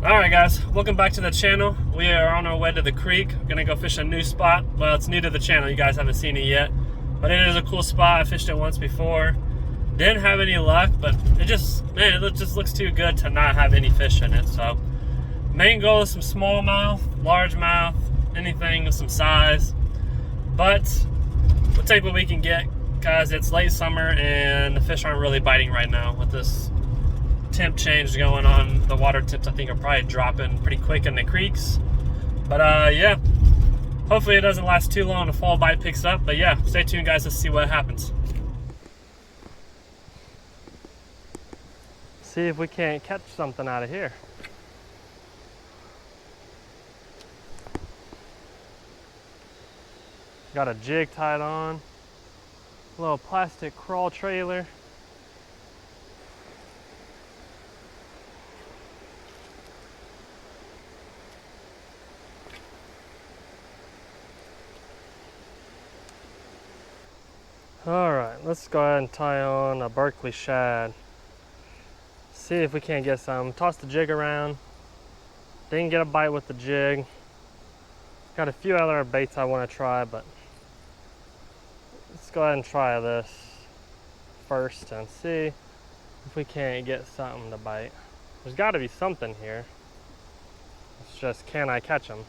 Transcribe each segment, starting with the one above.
Alright guys, welcome back to the channel. We are on our way to the creek. We're gonna go fish a new spot. Well, it's new to the channel, you guys haven't seen it yet. But it is a cool spot. I fished it once before. Didn't have any luck, but it just looks too good to not have any fish in it. So, main goal is some smallmouth, largemouth, anything with some size. But, we'll take what we can get, guys. It's late summer and the fish aren't really biting right now with this temp change going on. The water temps I think are probably dropping pretty quick in the creeks, but yeah, hopefully it doesn't last too long. The fall bite picks up, but yeah, stay tuned guys, let's see what happens. See if we can't catch something out of here. Got a jig tied on, a little plastic crawl trailer. Alright, let's go ahead and tie on a Berkeley shad. See if we can't get some. Toss the jig around. Didn't get a bite with the jig. Got a few other baits I want to try, but let's go ahead and try this first and see if we can't get something to bite. There's got to be something here. It's just, can I catch them?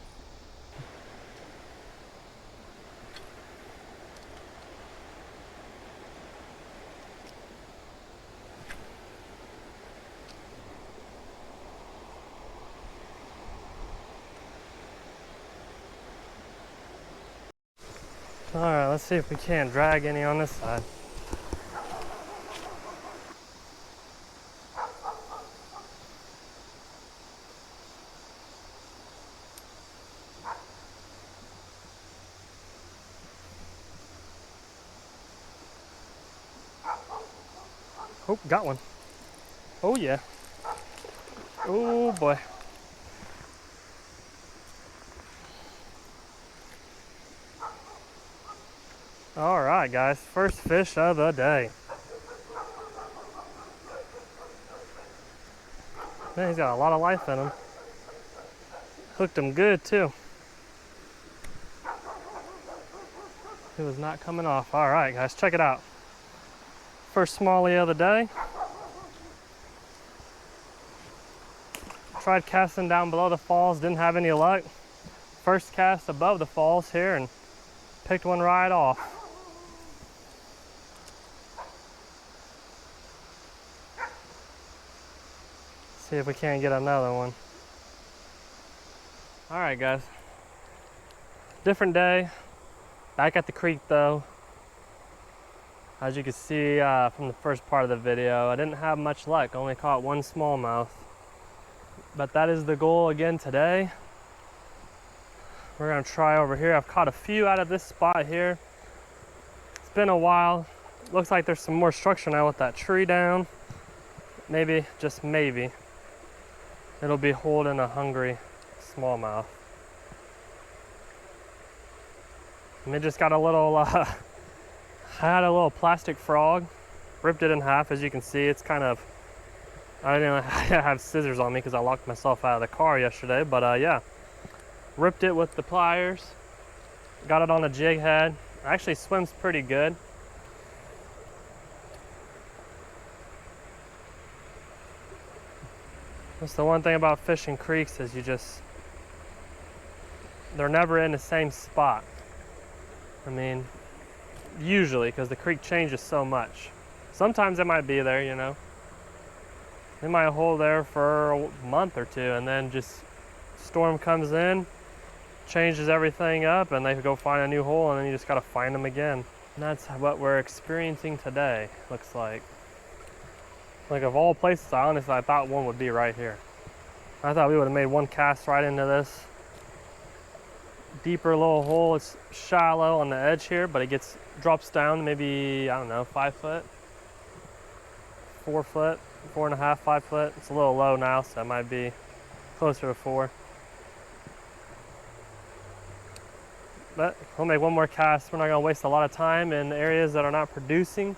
Alright, let's see if we can't drag any on this side. Oh, got one. Oh yeah. Oh boy. All right, guys, first fish of the day. Man, he's got a lot of life in him. Hooked him good too. He was not coming off. All right, guys, check it out. First smallie of the day. Tried casting down below the falls, didn't have any luck. First cast above the falls here and picked one right off. See if we can't get another one. All right, guys. Different day. Back at the creek though. As you can see from the first part of the video, I didn't have much luck. Only caught one smallmouth. But that is the goal again today. We're gonna try over here. I've caught a few out of this spot here. It's been a while. Looks like there's some more structure now with that tree down. Maybe, just maybe, it'll be holding a hungry smallmouth. And it just got a little, I had a little plastic frog, ripped it in half. As you can see, it's kind of, I didn't have scissors on me because I locked myself out of the car yesterday, but yeah. Ripped it with the pliers, got it on a jig head. Actually swims pretty good. That's the one thing about fishing creeks is they're never in the same spot. I mean, usually, because the creek changes so much. Sometimes it might be there, you know. It might hold there for a month or two and then just storm comes in, changes everything up, and they go find a new hole, and then you just gotta find them again. And that's what we're experiencing today, looks like. Like, of all places, honestly, I thought one would be right here. I thought we would have made one cast right into this deeper little hole. It's shallow on the edge here, but it drops down maybe, I don't know, 5 foot, 4 foot, 4.5, 5 foot. It's a little low now, so it might be closer to 4. But we'll make one more cast. We're not gonna waste a lot of time in areas that are not producing.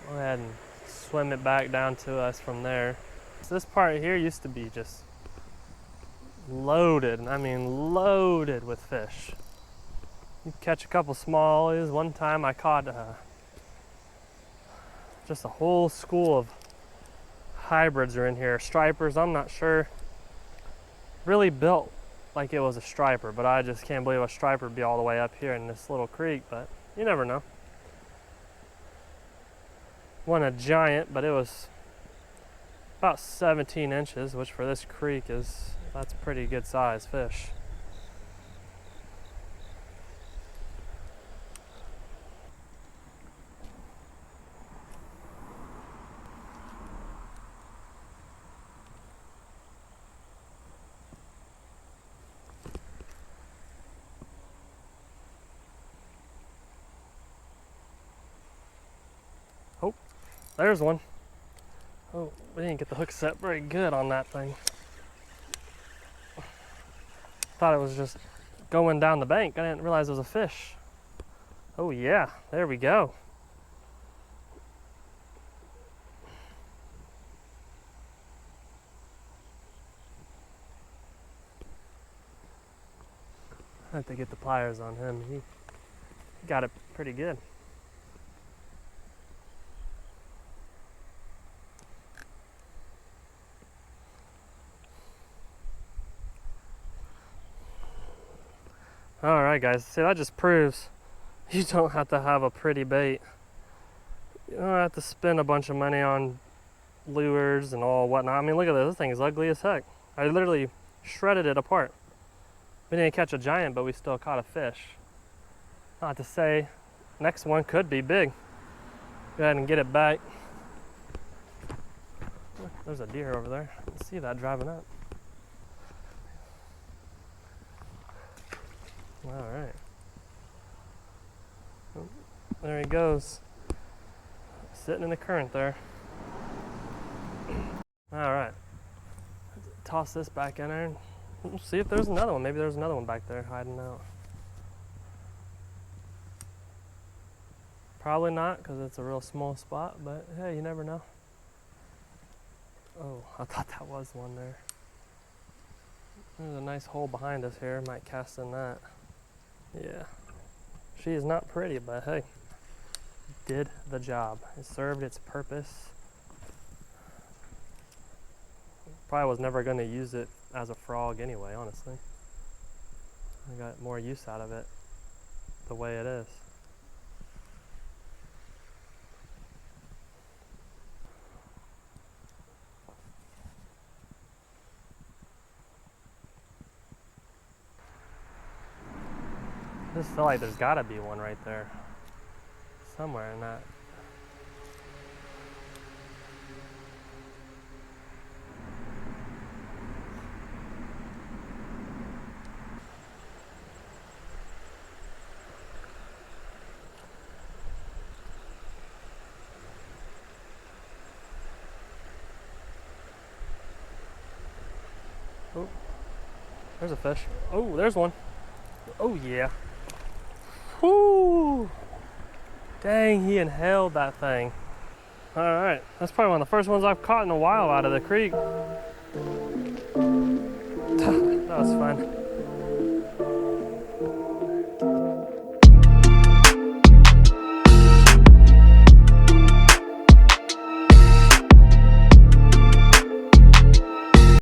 Go ahead and swim it back down to us from there. So this part here used to be just loaded, I mean loaded with fish. You'd catch a couple smallies. One time I caught just a whole school of hybrids are in here. Stripers, I'm not sure. Really built like it was a striper, but I just can't believe a striper would be all the way up here in this little creek, but you never know. Wasn't a giant, but it was about 17 inches, which for this creek that's pretty good size fish. Oh, there's one. Oh, we didn't get the hook set very good on that thing. Thought it was just going down the bank. I didn't realize it was a fish. Oh yeah, there we go. I have to get the pliers on him. He got it pretty good. All right, guys. See, that just proves you don't have to have a pretty bait. You don't have to spend a bunch of money on lures and all whatnot. I mean, look at this. This thing is ugly as heck. I literally shredded it apart. We didn't catch a giant, but we still caught a fish. Not to say, next one could be big. Go ahead and get it back. There's a deer over there. I can see that driving up. All right. There he goes. Sitting in the current there. All right. Toss this back in there and we'll see if there's another one. Maybe there's another one back there hiding out. Probably not, because it's a real small spot, but hey, you never know. Oh, I thought that was one there. There's a nice hole behind us here. Might cast in that. Yeah. She is not pretty, but hey, did the job. It served its purpose. Probably was never going to use it as a frog anyway, honestly. I got more use out of it the way it is. I just feel like there's got to be one right there. Somewhere in that. Oh, there's a fish. Oh, there's one. Oh yeah. Whoo! Dang, he inhaled that thing. All right, that's probably one of the first ones I've caught in a while out of the creek. That was fun.